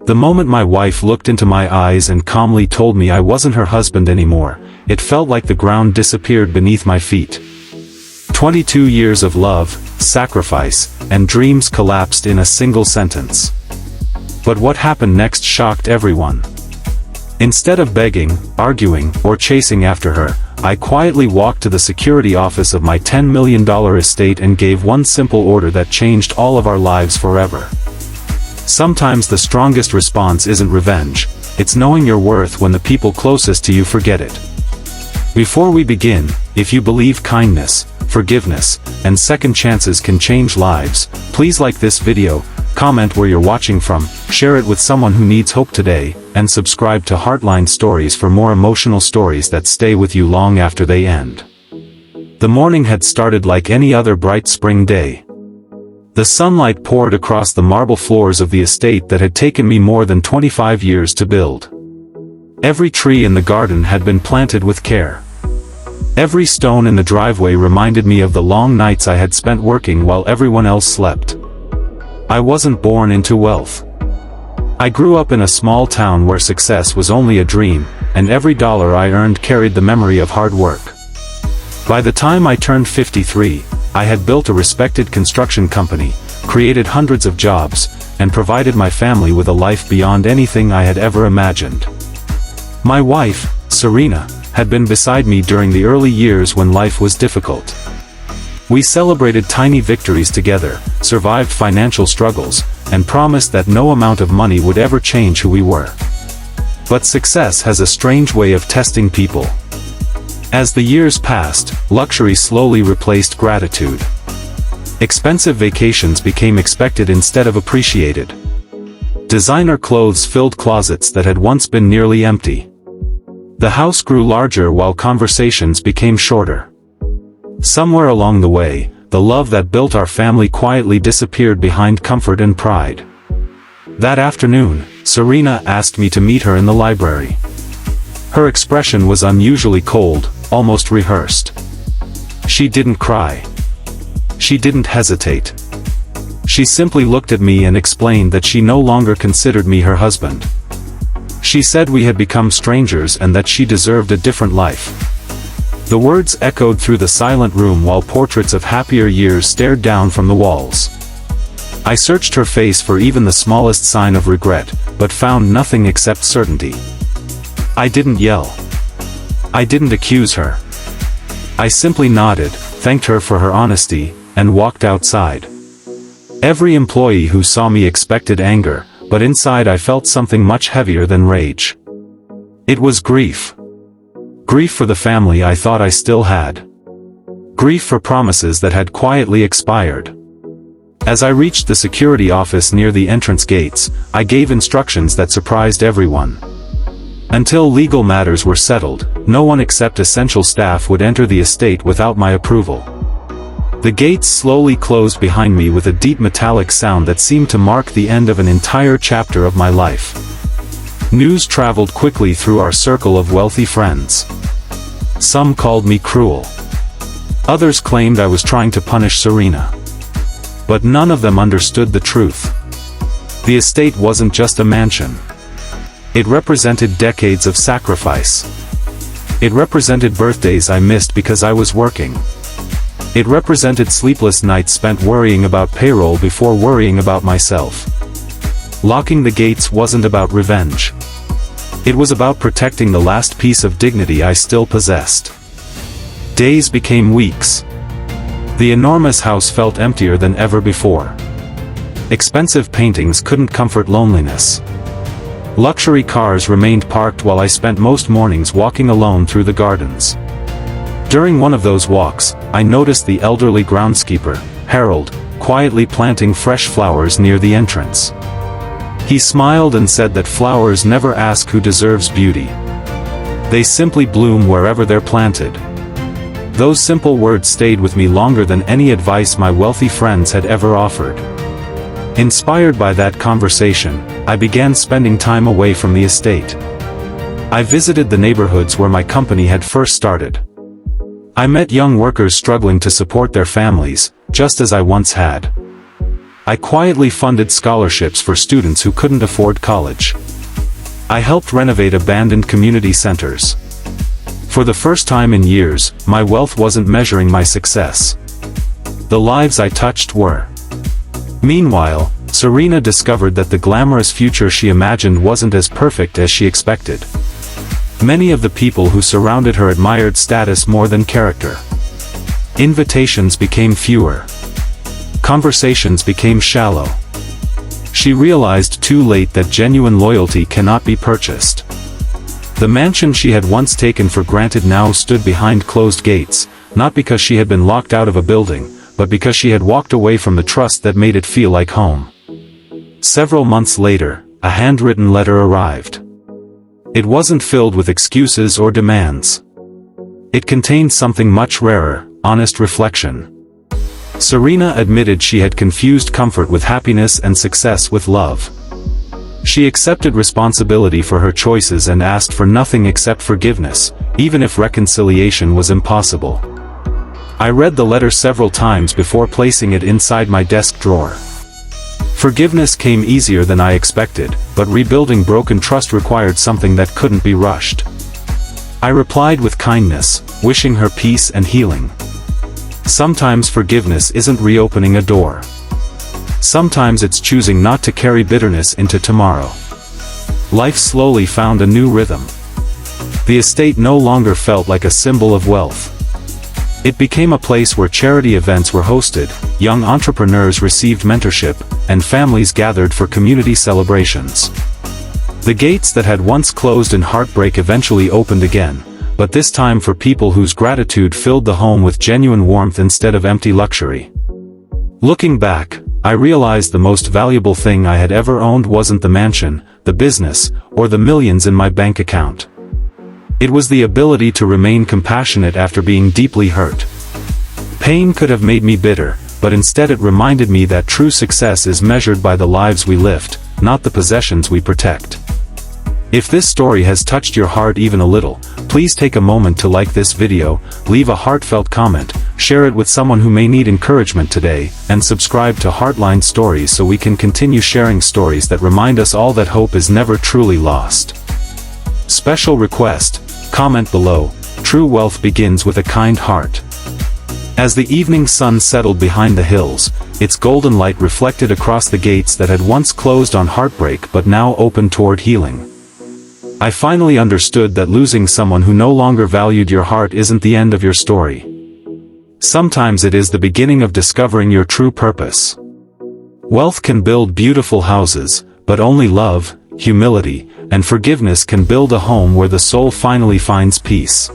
The moment my wife looked into my eyes and calmly told me I wasn't her husband anymore, it felt like the ground disappeared beneath my feet. 22 years of love, sacrifice, and dreams collapsed in a single sentence. But what happened next shocked everyone. Instead of begging, arguing, or chasing after her, I quietly walked to the security office of my $10 million estate and gave one simple order that changed all of our lives forever. Sometimes the strongest response isn't revenge, it's knowing your worth when the people closest to you forget it. Before we begin, if you believe kindness, forgiveness, and second chances can change lives, please like this video, comment where you're watching from, share it with someone who needs hope today, and subscribe to Heartline Stories for more emotional stories that stay with you long after they end. The morning had started like any other bright spring day. The sunlight poured across the marble floors of the estate that had taken me more than 25 years to build. Every tree in the garden had been planted with care. Every stone in the driveway reminded me of the long nights I had spent working while everyone else slept. I wasn't born into wealth. I grew up in a small town where success was only a dream, and every dollar I earned carried the memory of hard work. By the time I turned 53, I had built a respected construction company, created hundreds of jobs, and provided my family with a life beyond anything I had ever imagined. My wife, Serena, had been beside me during the early years when life was difficult. We celebrated tiny victories together, survived financial struggles, and promised that no amount of money would ever change who we were. But success has a strange way of testing people. As the years passed, luxury slowly replaced gratitude. Expensive vacations became expected instead of appreciated. Designer clothes filled closets that had once been nearly empty. The house grew larger while conversations became shorter. Somewhere along the way, the love that built our family quietly disappeared behind comfort and pride. That afternoon, Serena asked me to meet her in the library. Her expression was unusually cold, almost rehearsed. She didn't cry. She didn't hesitate. She simply looked at me and explained that she no longer considered me her husband. She said we had become strangers and that she deserved a different life. The words echoed through the silent room while portraits of happier years stared down from the walls. I searched her face for even the smallest sign of regret, but found nothing except certainty. I didn't yell. I didn't accuse her. I simply nodded, thanked her for her honesty, and walked outside. Every employee who saw me expected anger, but inside I felt something much heavier than rage. It was grief. Grief for the family I thought I still had. Grief for promises that had quietly expired. As I reached the security office near the entrance gates, I gave instructions that surprised everyone. Until legal matters were settled, no one except essential staff would enter the estate without my approval. The gates slowly closed behind me with a deep metallic sound that seemed to mark the end of an entire chapter of my life. News traveled quickly through our circle of wealthy friends. Some called me cruel. Others claimed I was trying to punish Serena. But none of them understood the truth. The estate wasn't just a mansion. It represented decades of sacrifice. It represented birthdays I missed because I was working. It represented sleepless nights spent worrying about payroll before worrying about myself. Locking the gates wasn't about revenge. It was about protecting the last piece of dignity I still possessed. Days became weeks. The enormous house felt emptier than ever before. Expensive paintings couldn't comfort loneliness. Luxury cars remained parked while I spent most mornings walking alone through the gardens. During one of those walks, I noticed the elderly groundskeeper, Harold, quietly planting fresh flowers near the entrance. He smiled and said that flowers never ask who deserves beauty. They simply bloom wherever they're planted. Those simple words stayed with me longer than any advice my wealthy friends had ever offered. Inspired by that conversation, I began spending time away from the estate. I visited the neighborhoods where my company had first started. I met young workers struggling to support their families, just as I once had. I quietly funded scholarships for students who couldn't afford college. I helped renovate abandoned community centers. For the first time in years, my wealth wasn't measuring my success. The lives I touched were. Meanwhile, Serena discovered that the glamorous future she imagined wasn't as perfect as she expected. Many of the people who surrounded her admired status more than character. Invitations became fewer. Conversations became shallow. She realized too late that genuine loyalty cannot be purchased. The mansion she had once taken for granted now stood behind closed gates, not because she had been locked out of a building, but because she had walked away from the trust that made it feel like home. Several months later, a handwritten letter arrived. It wasn't filled with excuses or demands. It contained something much rarer, honest reflection. Serena admitted she had confused comfort with happiness and success with love. She accepted responsibility for her choices and asked for nothing except forgiveness, even if reconciliation was impossible. I read the letter several times before placing it inside my desk drawer. Forgiveness came easier than I expected, but rebuilding broken trust required something that couldn't be rushed. I replied with kindness, wishing her peace and healing. Sometimes forgiveness isn't reopening a door. Sometimes it's choosing not to carry bitterness into tomorrow. Life slowly found a new rhythm. The estate no longer felt like a symbol of wealth. It became a place where charity events were hosted, young entrepreneurs received mentorship, and families gathered for community celebrations. The gates that had once closed in heartbreak eventually opened again, but this time for people whose gratitude filled the home with genuine warmth instead of empty luxury. Looking back, I realized the most valuable thing I had ever owned wasn't the mansion, the business, or the millions in my bank account. It was the ability to remain compassionate after being deeply hurt. Pain could have made me bitter, but instead it reminded me that true success is measured by the lives we lift, not the possessions we protect. If this story has touched your heart even a little, please take a moment to like this video, leave a heartfelt comment, share it with someone who may need encouragement today, and subscribe to Heartline Stories so we can continue sharing stories that remind us all that hope is never truly lost. Special request, comment below, true wealth begins with a kind heart. As the evening sun settled behind the hills, its golden light reflected across the gates that had once closed on heartbreak but now opened toward healing. I finally understood that losing someone who no longer valued your heart isn't the end of your story. Sometimes it is the beginning of discovering your true purpose. Wealth can build beautiful houses, but only love, humility, and forgiveness can build a home where the soul finally finds peace.